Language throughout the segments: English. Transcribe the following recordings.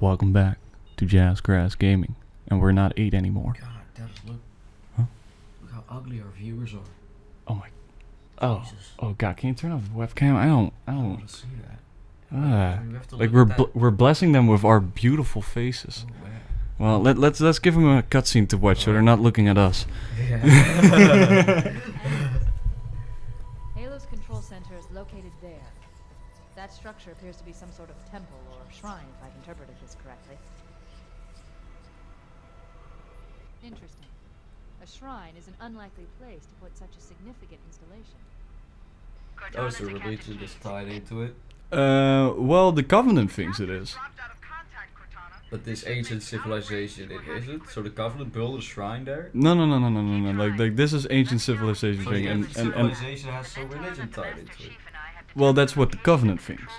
Welcome back to Jazzgrass Gaming, and we're not 8 anymore. God, Devs, look. Huh? Look how ugly our viewers are. Oh my. Oh. Jesus. Oh God! Can you turn off the webcam? I don't. I want to see that. We have to Like look at that. we're blessing them with our beautiful faces. Oh, man. Well, let's give them a cutscene to watch, so they're not looking at us. Yeah. Halo's control center is located there. That structure appears to be some sort of temple or shrine, if I've interpreted this correctly. Interesting. A shrine is an unlikely place to put such a significant installation. Oh, so religion is tied into it. Well, the Covenant thinks it is. But this ancient civilization, is it? So the Covenant built a shrine there? No. Like this is ancient civilization So thing, the and civilization has some religion tied into it. well, that's what the Covenant thinks.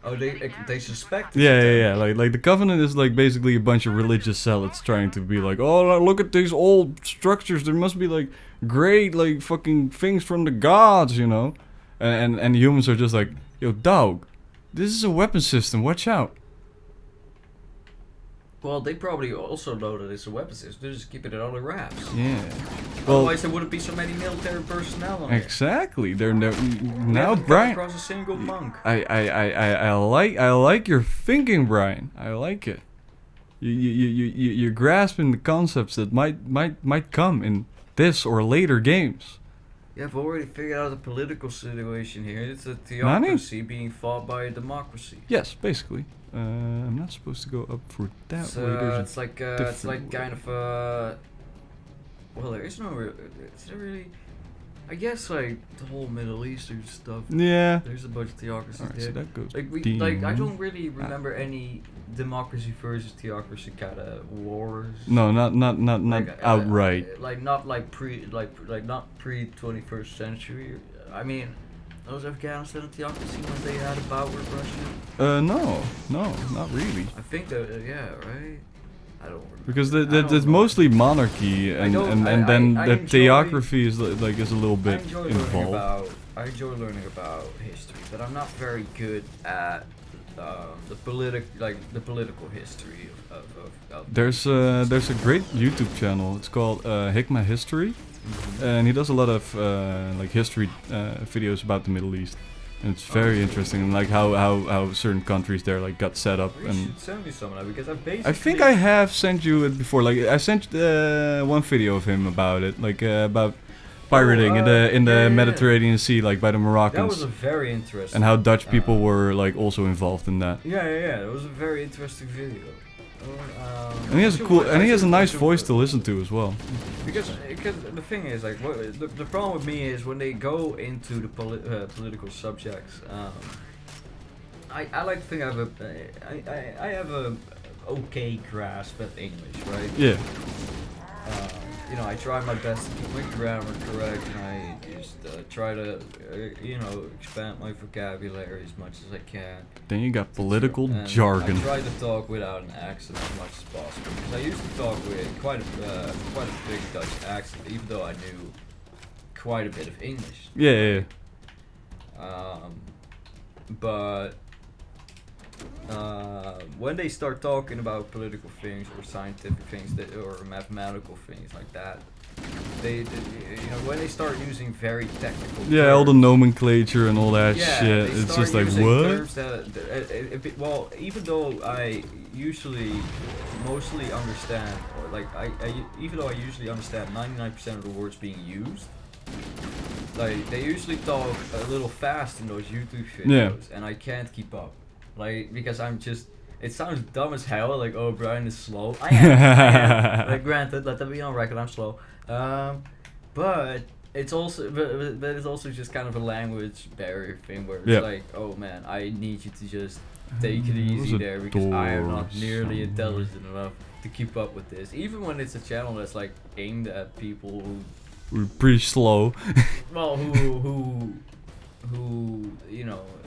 Oh, they suspect it. Yeah. Like the Covenant is like basically a bunch of religious zealots trying to be like, oh, look at these old structures. There must be like great like fucking things from the gods, you know. And humans are just like, yo, dog, this is a weapon system. Watch out. Well, they probably also know that it's a weapon system. They're just keeping it under wraps. Yeah. Well, Otherwise, there wouldn't be so many military personnel on it. exactly. They're now We haven't come Brian. across a single monk. I like your thinking, Brian. I like it. You're grasping the concepts that might come in this or later games. Yeah, I've already figured out the political situation here. It's a theocracy being fought by a democracy. Yes, basically. I'm not supposed to go up for that. So way. There's a it's like different kind of well, there is no it's not really. I guess like the whole Middle Eastern stuff. yeah. There's a bunch of theocracies Alright, there. so that goes. Like I don't really remember any democracy versus theocracy kind of wars. No, not Like, outright. Like not like not pre 21st century. I mean, was Afghanistan a theocracy when they had a bout with Russia? No, not really. I think that yeah, right. I don't remember. Because I don't it's know. mostly monarchy, and then I the enjoy- theocracy is like is a little I bit enjoy involved. I enjoy learning about history, but I'm not very good at the political history of There's a great YouTube channel. It's called Hikmah History, and he does a lot of like history videos about the Middle East, and it's very interesting. And like how certain countries there like got set up. You And should send me some of that because I basically. I think I have sent you it before. Like I sent one video of him about it, like about pirating in the yeah. Mediterranean Sea, like by the That Moroccans, was a very interesting. and how Dutch people were like also involved in that. Yeah. It was a very interesting video. And he has a cool, and he has a nice voice to listen to as well. Because the thing is like the problem with me is when they go into the political subjects. I like to think I have a okay grasp at English, right? Yeah. You know, I try my best to keep my grammar correct, and I just try to expand my vocabulary as much as I can. Then you got political And jargon. I try to talk without an accent as much as possible. Because I used to talk with quite a big Dutch accent, even though I knew quite a bit of English. Yeah. But when they start talking about political things or scientific things or mathematical things like that, they when they start using very technical Yeah, all the terms, nomenclature and all that shit. they It's start just like using what? terms well, even though I usually mostly understand, or like even though I usually understand 99% of the words being used, like they usually talk a little fast in those YouTube videos, and I can't keep up. Like because I'm just. It sounds dumb as hell. Like, oh, Brian is slow. I am. Like, granted, let that be on record. I'm slow. But it's also, but it's also just kind of a language barrier thing where it's like, oh man, I need you to just take it easy there because I am not nearly intelligent enough to keep up with this. Even when it's a channel that's like aimed at people who, We're pretty slow. well, who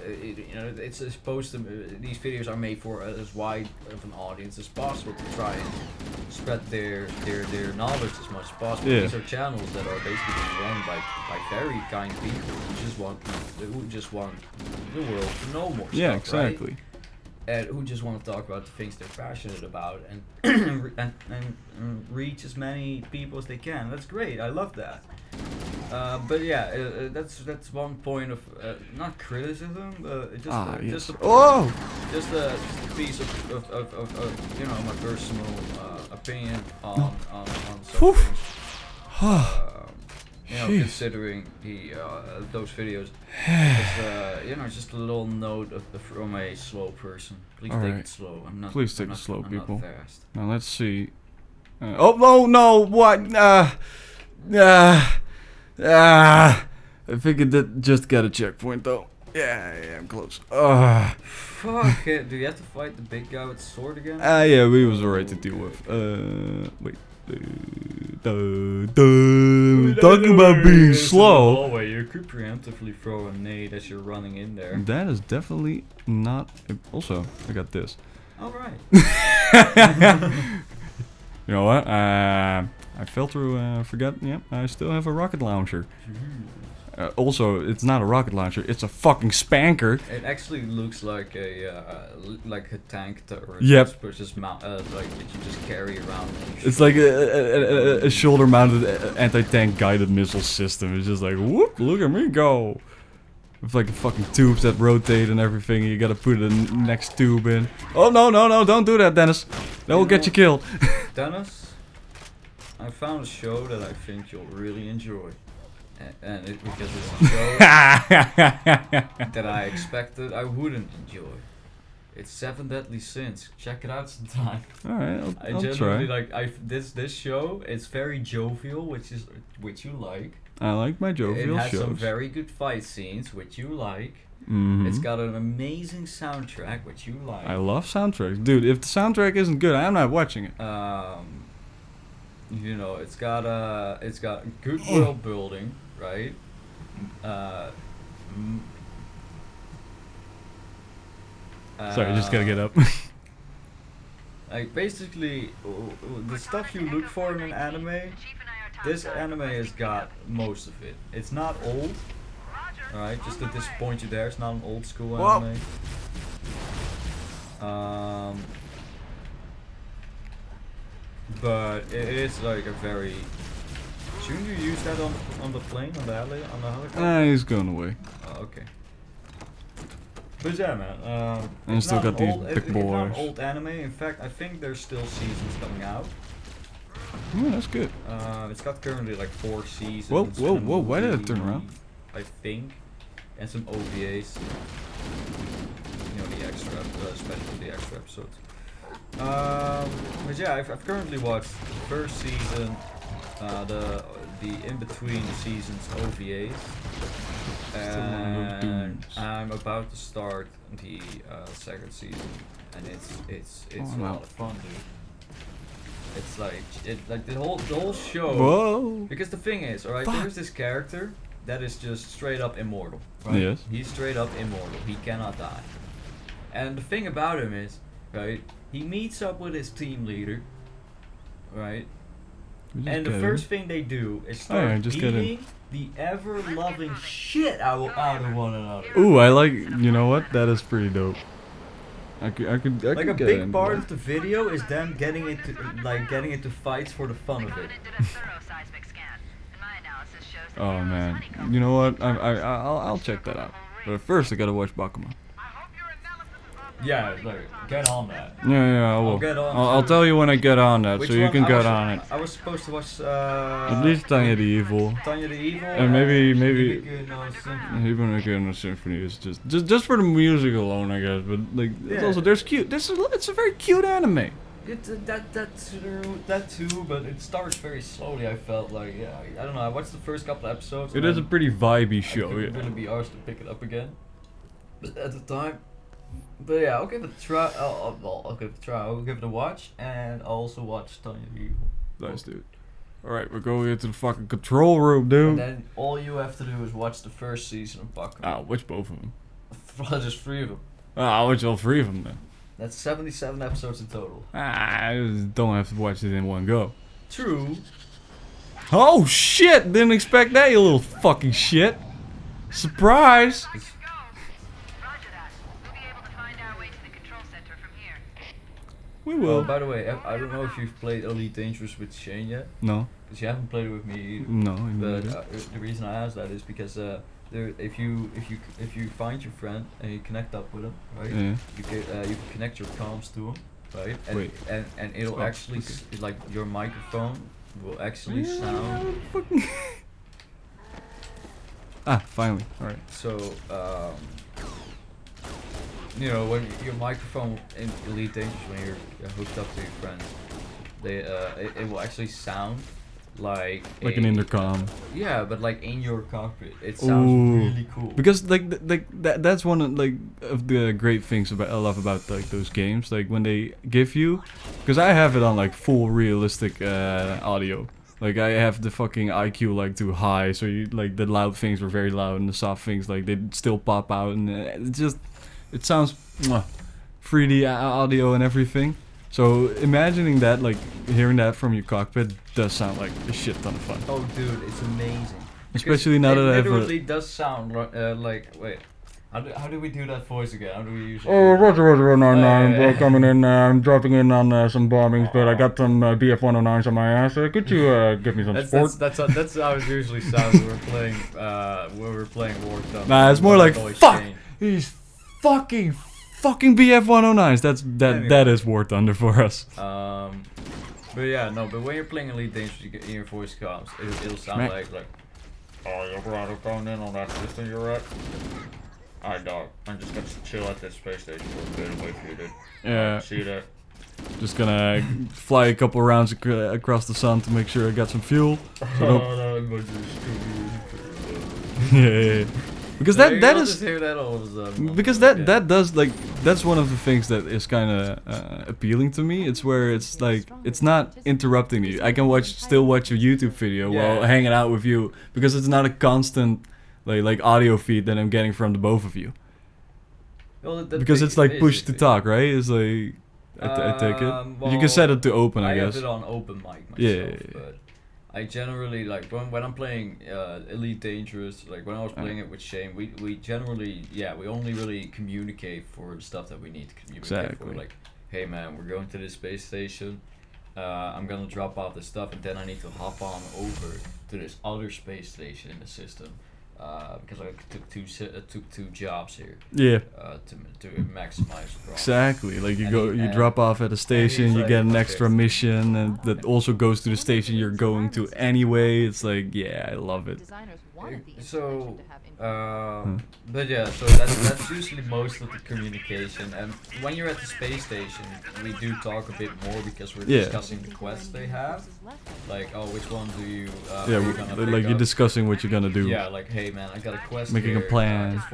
it's supposed to. These videos are made for as wide of an audience as possible to try and spread their knowledge as much as possible. Yeah. These are channels that are basically being run by very kind people who just want the world to know more. Yeah, stuff, right? exactly. and who just want to talk about the things they're passionate about and and reach as many people as they can. That's great. I love that. But yeah, that's one point of not criticism, but just yes. just a piece of you know, my personal opinion on some things. You know, Jeez. considering those videos, it's, you know, just a little note from a slow person. Please take Alright. it slow. I'm not. Please take I'm it not, slow, I'm people. Not fast. Now let's see. Oh no! What? I figured that just got a checkpoint though. Yeah, I'm close. Fuck it. Do you have to fight the big guy with the sword again? Yeah, we was alright to deal with. Wait. Talking about being slow. Hallway, you could preemptively throw a nade as you're running in there. That is definitely not. Also, I got this. Alright. You know what? I fell through. Forgot. Yep, I still have a rocket launcher. Also, it's not a rocket launcher. It's a fucking spanker. It actually looks like a tank turret. Yep. But just like that you just carry around. It's like a shoulder-mounted anti-tank guided missile system. It's just like, whoop! Look at me go! With like fucking tubes that rotate and everything. You gotta put the next tube in. Oh no! Don't do that, Dennis. That will get you killed. Dennis, I found a show that I think you'll really enjoy. And because it's a show that I expected I wouldn't enjoy. It's 7 Deadly Sins. Check it out sometime. All right, I I'll genuinely try. this show. It's very jovial, which you like. I like my jovial It has shows. some very good fight scenes, which you like. Mhm. It's got an amazing soundtrack, which you like. I love soundtracks, dude. If the soundtrack isn't good, I'm not watching it. You know, it's got good world building, right? Sorry, just gotta get up. Like basically, the stuff you look for in an anime, this anime has got most of it. It's not old, alright? Just to disappoint you there, it's not an old school anime. But it is like a very. Shouldn't you use that on the plane, on the helicopter? He's going away. Oh, okay. But yeah, man. And it's still not got an these old, big it's not an boys. old anime. In fact, I think there's still seasons coming out. Oh, that's good. It's got currently like 4 seasons. Whoa, and a why did it movie, turn around? I think, and some OVAs. You know, the extra, especially the extra episodes. But yeah, I've currently watched the first season, the in between the seasons OVAs, and I'm about to start the second season, and it's a lot of fun, dude. It's like the whole show. Whoa. Because the thing is, alright, there's this character that is just straight up immortal. Right? Yes. He's straight up immortal. He cannot die. And the thing about him is, right, he meets up with his team leader, right? And the first thing they do is start beating the ever-loving shit out of one another. Ooh, I like. You know what? That is pretty dope. I could Like a get big into part that. of the video is them getting into fights for the fun of it. Oh man, you know what? I'll check that out. But first, I gotta watch Bakuman. Yeah, like, get on that. Yeah, I will. I'll get on I'll too. tell you when I get on that, Which so you one? can I get was- on it. I was supposed to watch At least Tanya the Evil. Tanya the Evil. And maybe Shingeki no Symphony. even again the symphony is just for the music alone, I guess. But like, it's Yeah. also there's cute. It's a very cute anime. It's that too, but it starts very slowly. I felt like, yeah, I don't know. I watched the first couple episodes. It and is a then pretty vibey I show. couldn't Yeah. really be arsed to pick it up again. But at the time, but yeah, I'll give it a try. I'll give it a try. I'll give it a watch, and I'll also watch Tanya the Evil. Nice, dude. All right, we're going into the fucking control room, dude. And then all you have to do is watch the first season of Bakuman. Which both of them? Just 3 of them. I'll watch all 3 of them then. That's 77 episodes in total. I just don't have to watch it in one go. True. Oh shit! Didn't expect that, you little fucking shit. Surprise! We Oh, will. by the way, I don't know if you've played Elite Dangerous with Shane yet, No. because you haven't played it with me either. No. But the reason I asked that is because if you find your friend and you connect up with him, right? Yeah. You can connect your comms to him, right? And Wait. and it'll Oh, actually okay. like your microphone will actually sound. Ah, finally. All right. So you know, when your microphone in Elite Dangerous, when you're hooked up to your friend, it will actually sound like Like an intercom. Yeah, but like in your cockpit, it sounds really cool. Because that's one of the great things I love about like those games. Like when they give you, because I have it on like full realistic audio. Like I have the fucking IQ like too high, so you like the loud things were very loud and the soft things like they still pop out, and it sounds 3D audio and everything. So imagining that, like hearing that from your cockpit does sound like a shit ton of fun. Oh, dude, it's amazing. Especially now that I have it a... literally does sound like wait. How do we do that voice again? How do we usually? Oh, Roger, 99, yeah. coming in, I'm dropping in on some bombings, but I got some BF-109s on my ass. Could you give me some support? That's how it usually sounds when we're playing War Thunder. Nah, it's more like, Always fuck! change. These fucking BF-109s. That Anyway. is War Thunder for us. But yeah, no. But when you're playing Elite Dangerous, you get in your voice comms. It'll sound Right. like. Oh, you're rather going in on that system you're at. Alright, dog. I'm just gonna chill at this space station for a bit and wait for you, dude. Yeah. See you there. Just gonna fly a couple rounds across the sun to make sure I got some fuel. So don't- yeah. Because that You'll is... just hear that all of a sudden. Because that does like that's one of the things that is kind of appealing to me. It's where it's like it's not interrupting you. I can still watch a YouTube video while Yeah. hanging out with you because it's not a constant like audio feed that I'm getting from the both of you. Well, Because it's like push to talk, right? It's like I take it. You can set it to open, I guess. have it on open mic myself, Yeah. but I generally like when I'm playing Elite Dangerous, like when I was playing it with Shane, we generally we only really communicate for the stuff that we need to communicate Exactly. for. Like, hey man, we're going to this space station. I'm gonna drop off the stuff, and then I need to hop on over to this other space station in the system. Because I took two jobs here. Yeah. To maximize the profit. Exactly. Like you And you drop off at a station, you like, get an okay. extra mission, and that also goes to the station you're going to anyway. It's like, yeah, I love it. Designers wanted the So, installation to have but yeah, so that's usually most of the communication. And when you're at the space station, we do talk a bit more because we're Yeah. discussing the quests they have. Like, oh, which one do you? Yeah, are you gonna pick like you're up? discussing what you're gonna do. Yeah, like, hey man, I got a quest Making a here. plan. It's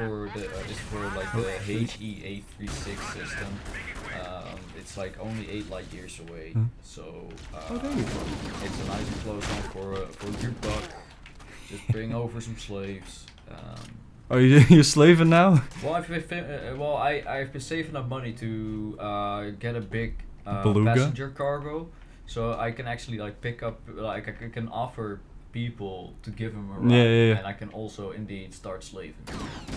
for like the HE836 system. It's like only 8 light years away, so it's a nice and close one for a good buck. Just bring over some slaves. Are you slaving now? Well, I've been saving up money to get a big Beluga? passenger cargo, so I can actually like pick up like I can offer people to give them a ride, Yeah. and I can also indeed start slaving.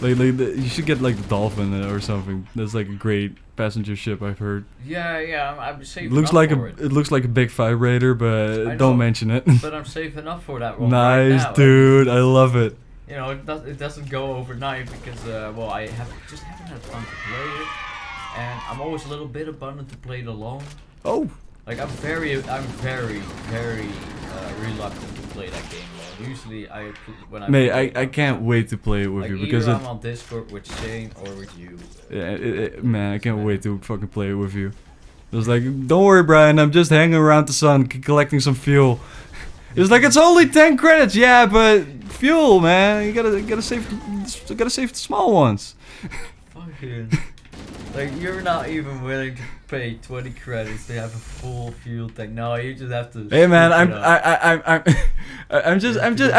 You should get like the Dolphin or something. That's like a great passenger ship, I've heard. Yeah, I'm saving Looks up like for it looks like a big vibrator, but I don't know. mention it. But I'm saving up for that one right Nice, now. dude. I love it. You know, it doesn't go overnight because I haven't had fun to play it, and I'm always a little bit abundant to play it alone. Oh. Like I'm very reluctant to play that game alone. Usually when I Mate, play I can't wait to play it with like you because either I'm on Discord with Shane or with you. man, I can't wait to fucking play it with you. It's like, don't worry, Brian. I'm just hanging around the sun, collecting some fuel. It's like it's only 10 credits, yeah, but fuel, man. You gotta save the small ones. Fucking. Like you're not even willing to pay 20 credits to have a full fuel tank. No, you just have to. Hey man, scoop it up.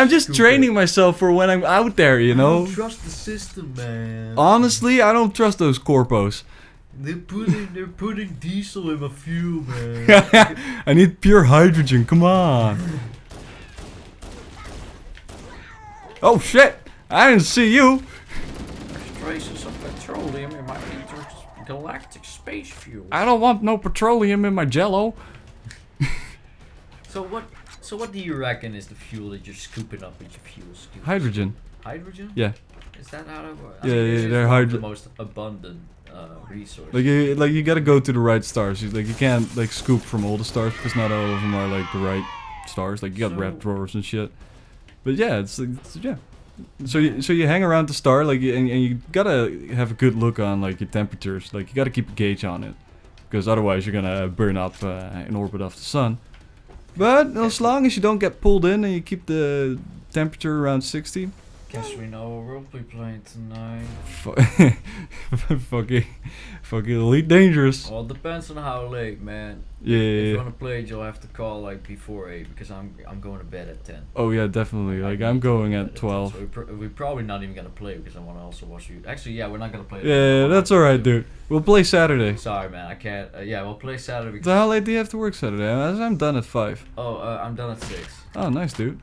I'm just training myself for when I'm out there, you I know. don't trust the system, man. Honestly, I don't trust those corpos. They're putting diesel in my fuel, man. I need pure hydrogen. Come on. Oh shit! I didn't see you. Traces of petroleum in my intergalactic space space fuel. I don't want no petroleum in my Jello. So what do you reckon is the fuel that you're scooping up with your fuel scoop? Hydrogen. Hydrogen? Yeah. Is that how that works? Yeah, yeah, they're the most abundant resource. Like you gotta go to the right stars. Like you can't like scoop from all the stars because not all of them are like the right stars. Like you got So- red dwarfs and shit. But yeah, it's yeah. So you hang around the star like and you gotta have a good look on like your temperatures. Like you gotta keep a gauge on it because otherwise you're gonna burn up in orbit of the sun. But as long as you don't get pulled in and you keep the temperature around 60. Guess we know what we'll be playing tonight. fucking elite dangerous. Well, it depends on how late, man. Yeah, If yeah, you yeah. wanna play it, you'll have to call like before 8 because I'm going to bed at 10. Oh yeah, definitely. Like I I'm need to going go to at bed 12. So we're probably not even gonna play because I want to also watch you. Actually, yeah, we're not gonna play. Yeah, that's alright, dude. We'll play Saturday. Sorry, man, I can't. Yeah, we'll play Saturday. So how late do you have to work Saturday? I'm done at 5. Oh, I'm done at 6, Oh, nice, dude.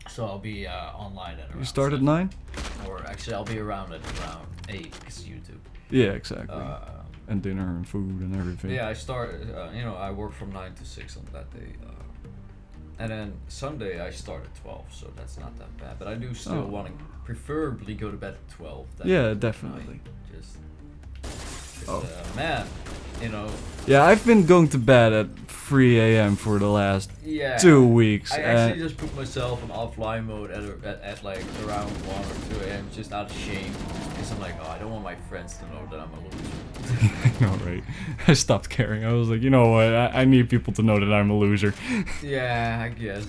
so I'll be online at around. You start at 7. 9? Or actually, I'll be around at around 8 because YouTube. Yeah, exactly. Uh, And dinner and food and everything. Yeah, I start. I work from 9 to 6 on that day, and then Sunday I start at 12, so that's not that bad. But I do still Oh. want to preferably go to bed at 12. Yeah, definitely. Just, Oh. man, you know. Yeah, I've been going to bed at 3 a.m. for the last Yeah. 2 weeks. I actually just put myself on offline mode at like around 1 or 2 a.m. just out of shame. Because I'm like, oh, I don't want my friends to know that I'm a loser. I know, right? I stopped caring. I was like, you know what? I need people to know that I'm a loser. Yeah, I guess.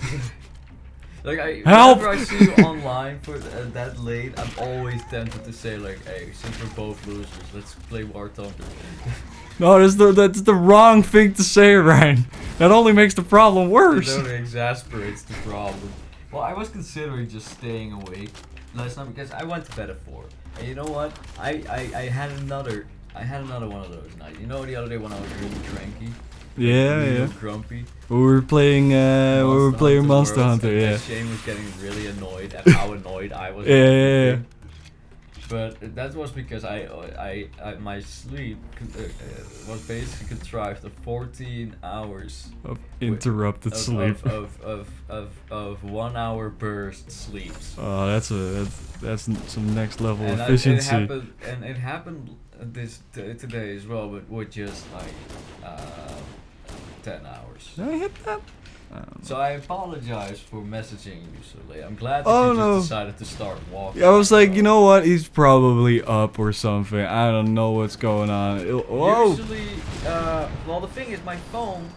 Like Help! whenever I see you online for that late, I'm always tempted to say like, hey, since we're both losers, let's play War Thunder. No, that's the wrong thing to say, Ryan. That only makes the problem It worse. only exasperates the problem. Well, I was considering just staying awake last night because I went to bed at 4. And you know what? I had another one of those nights. You know the other day when I was really cranky? Yeah, really yeah. grumpy? We were playing Monster Hunter, Worlds, yeah. and Shane was getting really annoyed at how annoyed I was. Yeah, yeah, yeah. But that was because my sleep was basically contrived of 14 hours Of interrupted sleep. of 1 hour burst sleeps. Oh, that's some next level And efficiency. it happened today as well, but with just like 10 hours. Did I hit that? I don't know. So I apologize for messaging you so late. I'm glad that Oh, you no. just decided to start walking. I was like, you know what? He's probably up or something. I don't know what's going on. Whoa! Usually, well, the thing is, my phone.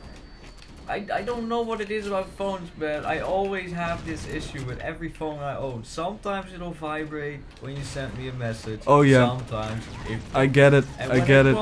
I don't know what it is about phones, but I always have this issue with every phone I own. Sometimes it'll vibrate when you send me a message. Oh, yeah. Sometimes it. I get it. And I when get it.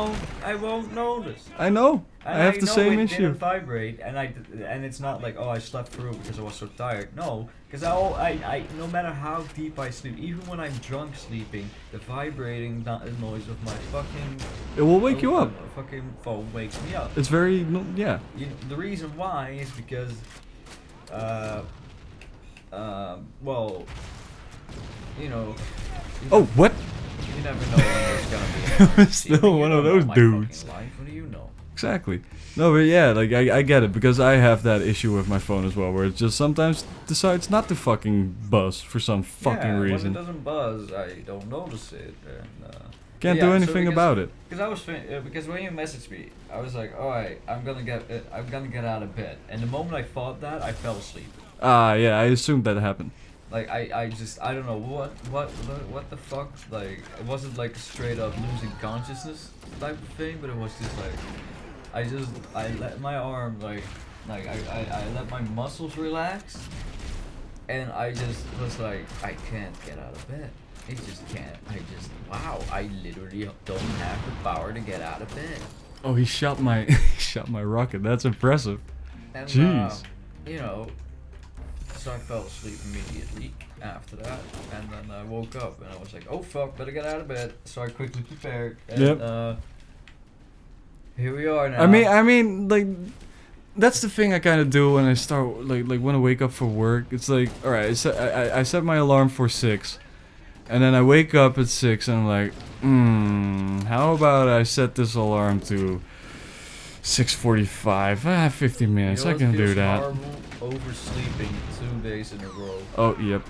I won't notice. I know. And I have the know same it issue. didn't vibrate, and it's not like, oh, I slept through because I was so tired. No, because I no matter how deep I sleep, even when I'm drunk sleeping, the vibrating noise of my fucking It will wake you up. fucking phone wakes me up. It's very yeah. The reason why is because, well, you know. Oh, what? You never know when there's gonna be. I'm still one of those dudes. Life. What do you know? Exactly. No, but yeah, like I get it because I have that issue with my phone as well, where it just sometimes decides not to fucking buzz for some fucking reason. When it doesn't buzz, I don't notice it, and Can't yeah, do so anything because- about it. Because I was because when you messaged me, I was like, all right, I'm gonna get out of bed, and the moment I thought that, I fell asleep. Ah, yeah, I assumed that happened. Like I don't know what the fuck, like it wasn't like a straight up losing consciousness type of thing, but it was just like I let my arm like I let my muscles relax, and I just was like, I can't get out of bed. I just can't. Wow, I literally don't have the power to get out of bed. Oh, he shot my he shot my rocket. That's impressive. And Jeez. you know, so I fell asleep immediately after that, and then I woke up and I was like, oh fuck, better get out of bed. So I quickly prepared, and Yep. Here we are now. I mean, like, that's the thing I kind of do when I start, like when I wake up for work. It's like, all right, I set my alarm for 6, and then I wake up at 6, and I'm like, How about I set this alarm to 6:45? 50 minutes. You know I can what do feels that. horrible? Oversleeping 2 days in a row. Oh, yep.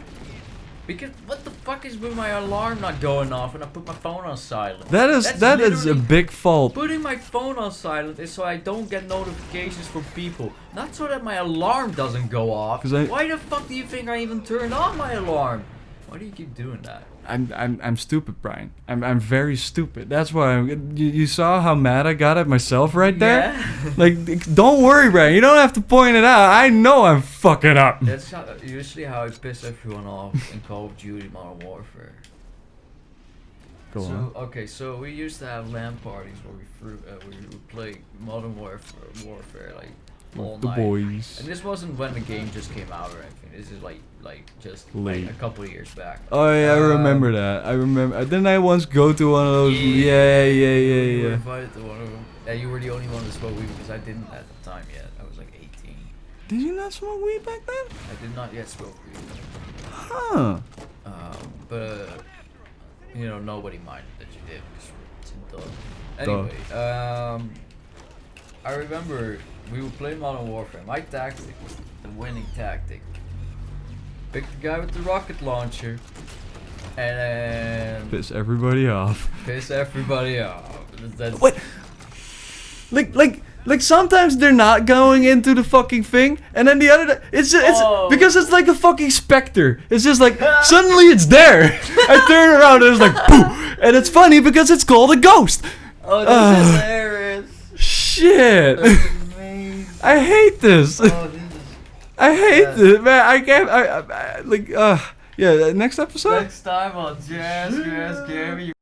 Because what the fuck is with my alarm not going off when I put my phone on silent? That is a literally- big fault. Putting my phone on silent is so I don't get notifications from people, not so that my alarm doesn't go off. 'Cause I- Why the fuck do you think I even turned on my alarm? Why do you keep doing that? I'm stupid, Brian. I'm very stupid. That's why you saw how mad I got at myself right there. Yeah. Like, don't worry, Brian. You don't have to point it out. I know I'm fucking up. That's usually how I piss everyone off in Call of Duty Modern Warfare. Go so, on. Okay, so we used to have LAN parties where we would play Modern Warfare like all The night. boys. And this wasn't when the game just came out or anything. This is like just Late. like a couple of years back. Oh yeah, I remember that. I remember. Didn't I once go to one of those? Yeah. You were invited to one of them. Yeah, you were the only one to smoke weed because I didn't at the time yet. I was like 18. Did you not smoke weed back then? I did not yet smoke weed. Huh. But you know, nobody minded that you did because it's dumb. Anyway, I remember we would play Modern Warfare. My tactic was the winning tactic. Pick the guy with the rocket launcher, and then Piss everybody off. piss everybody off. That's What? Like sometimes they're not going into the fucking thing, and then the other it's Oh. because it's like a fucking specter. It's just like suddenly it's there. I turn around and it's like poof, and it's funny because it's called a ghost. Oh, this is hilarious. Shit. That's amazing. I hate this. Oh, this is I hate this, man. I can't. I like. Yeah. Next episode. next time on Jazzgrass Gary.